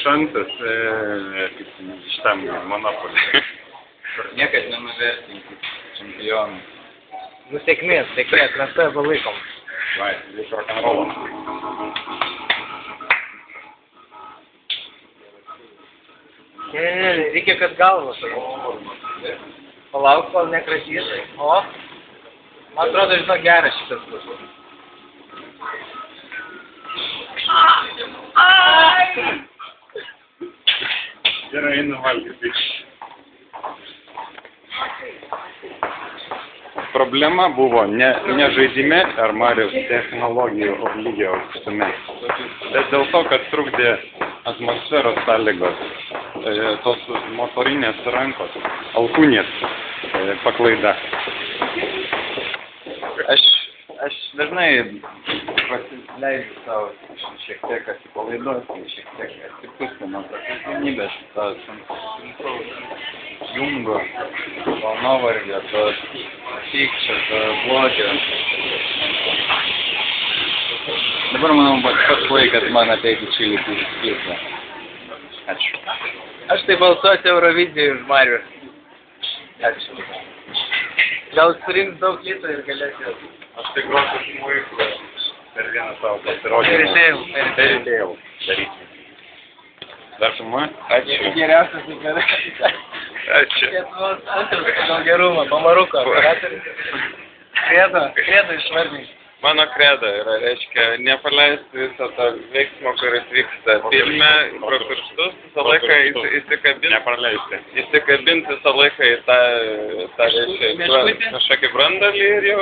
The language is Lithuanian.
šansas šitam monopolį. Niekad nenuvertinkit čempionų. Nu, sėkmės, mes tave palaikom. Vai, vis rock'n'rollo. Ne, reikia, kad galvos. Palauk, kol nekrašys. O, man atrodo, žinau, geras šitas bus. Gerai, einu valgyti. Problema buvo ne žaidime ar Mariaus technologijų lygio aukštume, bet dėl to, kad trukdė atmosferos sąlygos, tos motorinės rankos, alkūnės paklaida. Aš dažnai pasileidžiu savo šiek tiek atsipalaiduoti, šiek tiek atsipūsti nuo kasdienybės, to jungo, to nuovargio, to pykčio, to blogio. Dabar manau, pats laikas man ateiti čia į pysą. Ačiū. Aš tai balsuosiu Eurovizijai už Marių. Ačiū. Gal surinks daug litų ir galėsiu. Aš tai grosiu smuiku per vieną savo pasirodymą. Perėdėjau daryti. Dar suma? Ačiū. Geriausias įkada. Ačiū. Lietuvos antras pagal gerumą, Mamaruko. Kredo išvardink. Mano kredo yra, reiškia, nepaleisti visą tą veiksmą, kuris vyksta filme, pro pirštus visą laiką įsikabinti. Nepraleisti. Įsikabinti visą laiką į tą reiškia, kažkokį brandalį ir jau